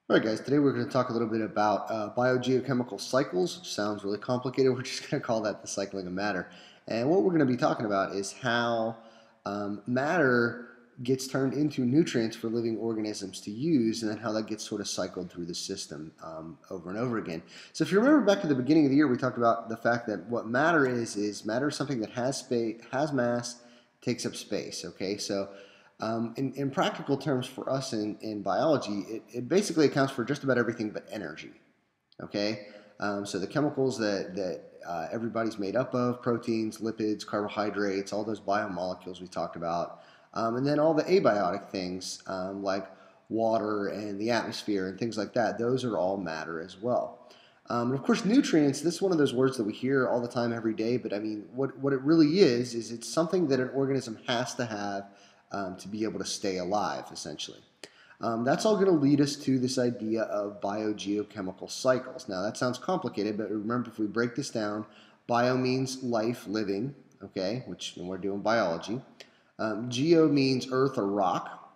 All right, guys, today we're going to talk a little bit about biogeochemical cycles, which sounds really complicated. We're just going to call that the cycling of matter. And what we're going to be talking about is how matter gets turned into nutrients for living organisms to use, and then how that gets sort of cycled through the system over and over again. So if you remember back to the beginning of the year, we talked about the fact that what matter is matter is something that has space, has mass, takes up space. Okay, so in practical terms for us in biology, it basically accounts for just about everything but energy. Okay, so the chemicals that everybody's made up of, proteins, lipids, carbohydrates, all those biomolecules we talked about, and then all the abiotic things like water and the atmosphere and things like that, those are all matter as well. And of course, nutrients, this is one of those words that we hear all the time every day, but I mean, what it really is it's something that an organism has to have to be able to stay alive, essentially. That's all going to lead us to this idea of biogeochemical cycles. Now, that sounds complicated, but remember, if we break this down, bio means life, living, okay, which we're doing biology. Geo means earth or rock,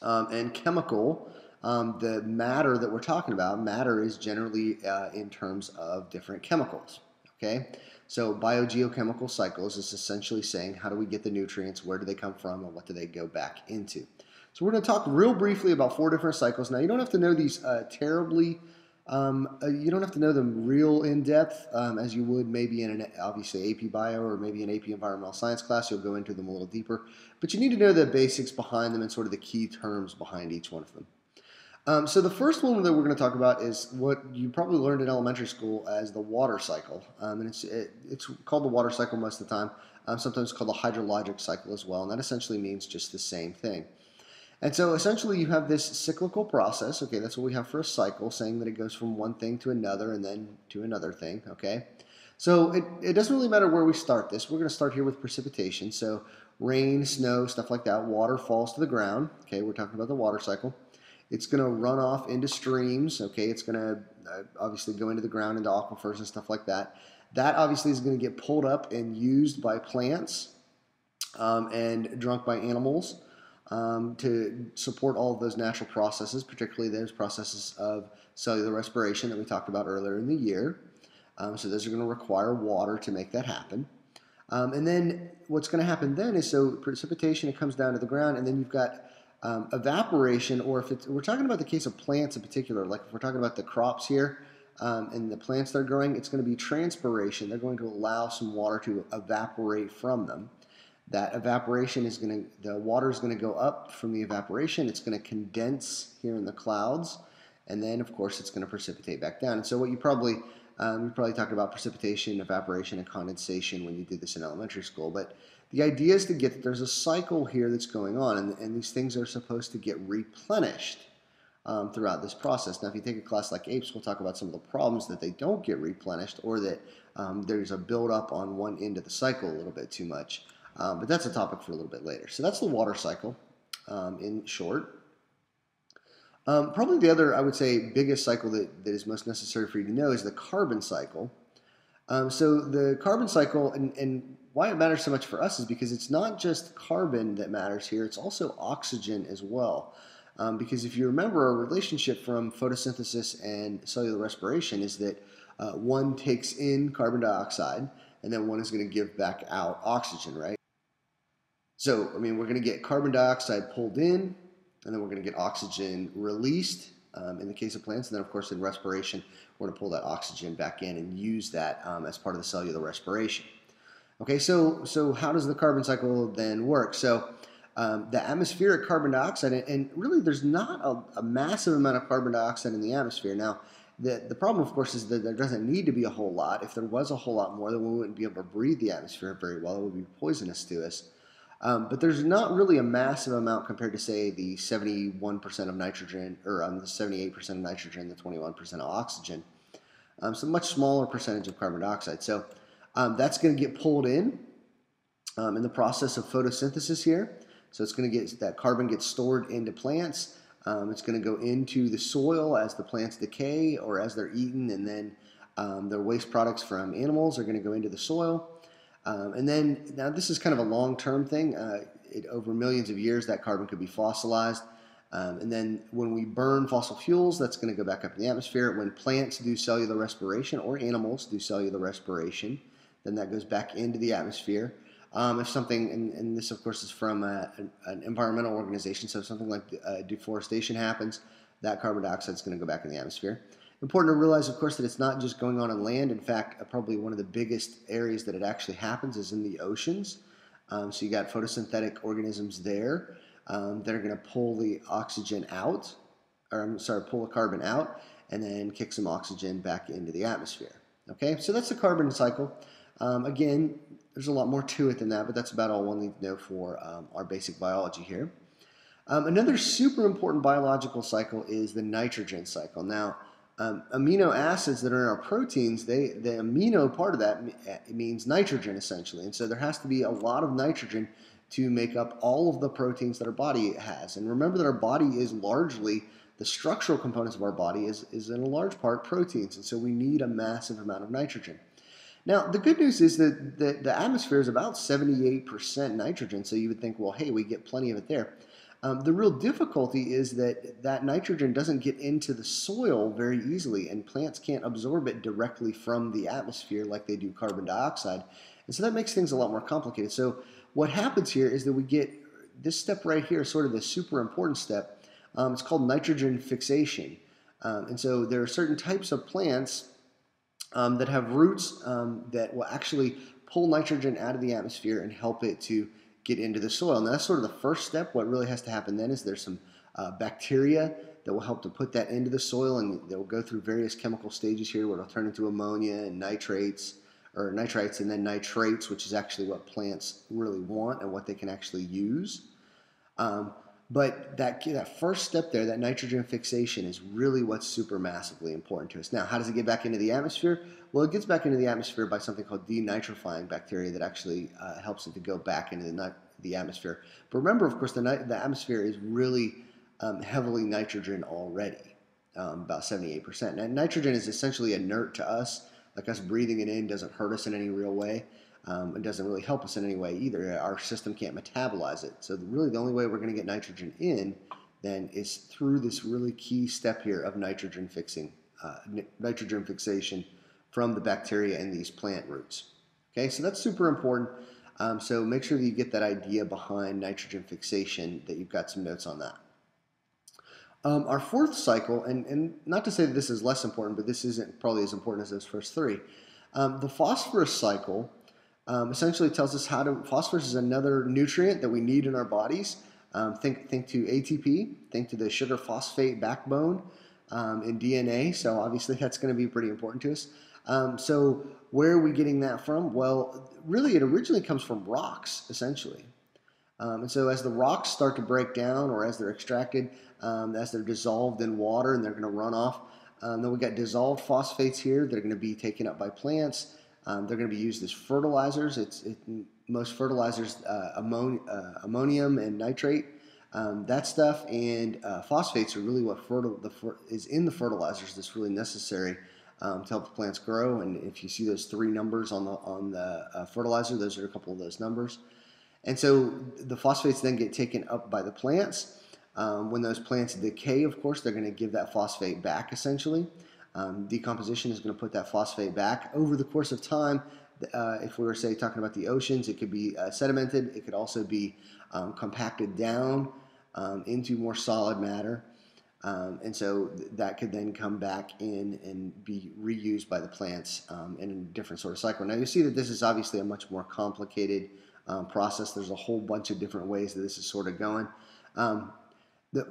and chemical, the matter that we're talking about, matter is generally in terms of different chemicals, okay? So biogeochemical cycles is essentially saying how do we get the nutrients, where do they come from, and what do they go back into. So we're going to talk real briefly about 4 different cycles. Now you don't have to know these terribly, you don't have to know them real in depth as you would maybe in an obviously AP Bio or maybe an AP Environmental Science class. You'll go into them a little deeper, but you need to know the basics behind them and sort of the key terms behind each one of them. So the first one that we're going to talk about is what you probably learned in elementary school as the water cycle, and it's called the water cycle most of the time. Sometimes called the hydrologic cycle as well, and that essentially means just the same thing. And so essentially you have this cyclical process. Okay, that's what we have for a cycle, saying that it goes from one thing to another and then to another thing. Okay, so it doesn't really matter where we start this. We're going to start here with precipitation. So rain, snow, stuff like that. Water falls to the ground. Okay, we're talking about the water cycle. It's going to run off into streams. Okay, it's going to obviously go into the ground, into aquifers and stuff like that. That obviously is going to get pulled up and used by plants and drunk by animals to support all of those natural processes, particularly those processes of cellular respiration that we talked about earlier in the year. So those are going to require water to make that happen. And then what's going to happen then is, so precipitation, it comes down to the ground, and then you've got evaporation, or if we're talking about the case of plants in particular, like if we're talking about the crops here and the plants that are growing, it's going to be transpiration. They're going to allow some water to evaporate from them. That evaporation is going to, the water is going to go up from the evaporation. It's going to condense here in the clouds, and then of course it's going to precipitate back down. And so what you probably talked about precipitation, evaporation, and condensation when you did this in elementary school. But the idea is to get that there's a cycle here that's going on, and these things are supposed to get replenished throughout this process. Now, if you take a class like APES, we'll talk about some of the problems that they don't get replenished, or that there's a buildup on one end of the cycle a little bit too much. But that's a topic for a little bit later. So that's the water cycle in short. Probably the other, I would say, biggest cycle that is most necessary for you to know is the carbon cycle. So the carbon cycle, and why it matters so much for us is because it's not just carbon that matters here, it's also oxygen as well. Because if you remember, our relationship from photosynthesis and cellular respiration is that one takes in carbon dioxide, and then one is going to give back out oxygen, right? So, I mean, we're going to get carbon dioxide pulled in, and then we're going to get oxygen released in the case of plants. And then, of course, in respiration, we're going to pull that oxygen back in and use that as part of the cellular respiration. Okay, so how does the carbon cycle then work? So the atmospheric carbon dioxide, and really there's not a massive amount of carbon dioxide in the atmosphere. Now, the problem, of course, is that there doesn't need to be a whole lot. If there was a whole lot more, then we wouldn't be able to breathe the atmosphere very well. It would be poisonous to us. But there's not really a massive amount compared to, say, the 71% of nitrogen, or the 78% of nitrogen, the 21% of oxygen. So a much smaller percentage of carbon dioxide. So that's going to get pulled in the process of photosynthesis here. So it's going to get, that carbon gets stored into plants. It's going to go into the soil as the plants decay or as they're eaten, and then their waste products from animals are going to go into the soil. And then, now this is kind of a long-term thing. Over millions of years, that carbon could be fossilized. And then when we burn fossil fuels, that's going to go back up in the atmosphere. When plants do cellular respiration or animals do cellular respiration, then that goes back into the atmosphere. If something, and this of course is from an environmental organization, so if something like deforestation happens, that carbon dioxide is going to go back in the atmosphere. Important to realize, of course, that it's not just going on land. In fact, probably one of the biggest areas that it actually happens is in the oceans. So you got photosynthetic organisms there that are going to pull the oxygen out, or I'm sorry, pull the carbon out, and then kick some oxygen back into the atmosphere. Okay, so that's the carbon cycle. Again, there's a lot more to it than that, but that's about all we'll need to know for our basic biology here. Another super important biological cycle is the nitrogen cycle. Now, amino acids that are in our proteins, the amino part of that means nitrogen essentially, and so there has to be a lot of nitrogen to make up all of the proteins that our body has. And remember that our body is largely, the structural components of our body is in a large part proteins, and so we need a massive amount of nitrogen. Now, the good news is that the atmosphere is about 78% nitrogen, so you would think, well, hey, we get plenty of it there. The real difficulty is that nitrogen doesn't get into the soil very easily, and plants can't absorb it directly from the atmosphere like they do carbon dioxide. And so that makes things a lot more complicated. So what happens here is that we get this step right here, sort of the super important step. It's called nitrogen fixation. And so there are certain types of plants that have roots that will actually pull nitrogen out of the atmosphere and help it to get into the soil. And that's sort of the first step. What really has to happen then is there's some bacteria that will help to put that into the soil, and they'll go through various chemical stages here where it'll turn into ammonia and nitrates, or nitrites, and then nitrates, which is actually what plants really want and what they can actually use. But that first step there, that nitrogen fixation, is really what's super massively important to us. Now, how does it get back into the atmosphere? Well, it gets back into the atmosphere by something called denitrifying bacteria that actually helps it to go back into the atmosphere. But remember, of course, the atmosphere is really heavily nitrogen already, about 78%. Now, nitrogen is essentially inert to us. Like us breathing it in doesn't hurt us in any real way. It doesn't really help us in any way either. Our system can't metabolize it. So really the only way we're going to get nitrogen in then is through this really key step here of nitrogen fixation from the bacteria in these plant roots. Okay, so that's super important. So make sure that you get that idea behind nitrogen fixation, that you've got some notes on that. Our fourth cycle, and not to say that this is less important, but this isn't probably as important as those first three. The phosphorus cycle essentially tells us how to, phosphorus is another nutrient that we need in our bodies. Think to ATP, think to the sugar phosphate backbone in DNA, so obviously that's going to be pretty important to us. So where are we getting that from? Well, really it originally comes from rocks, essentially. And so as the rocks start to break down, or as they're extracted, as they're dissolved in water and they're going to run off, then we got dissolved phosphates here that are going to be taken up by plants. They're going to be used as fertilizers. Most fertilizers, ammonium and nitrate, that stuff, and phosphates are really what is in the fertilizers that's really necessary to help the plants grow. And if you see those three numbers on the fertilizer, those are a couple of those numbers. And so the phosphates then get taken up by the plants. When those plants decay, of course, they're going to give that phosphate back essentially. Decomposition is going to put that phosphate back. Over the course of time, if we were, say, talking about the oceans, it could be sedimented. It could also be compacted down into more solid matter. And so that could then come back in and be reused by the plants in a different sort of cycle. Now, you see that this is obviously a much more complicated process. There's a whole bunch of different ways that this is sort of going.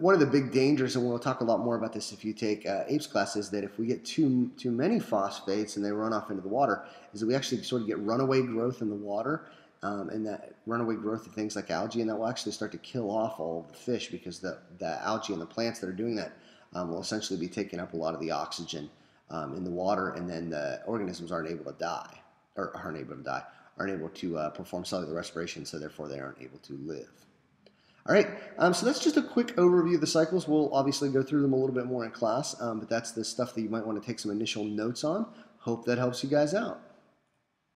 One of the big dangers, and we'll talk a lot more about this if you take APES class, is that if we get too many phosphates and they run off into the water, is that we actually sort of get runaway growth in the water, and that runaway growth of things like algae, and that will actually start to kill off all of the fish, because the algae and the plants that are doing that will essentially be taking up a lot of the oxygen in the water, and then the organisms aren't able to perform cellular respiration, so therefore they aren't able to live. All right, so that's just a quick overview of the cycles. We'll obviously go through them a little bit more in class, but that's the stuff that you might want to take some initial notes on. Hope that helps you guys out.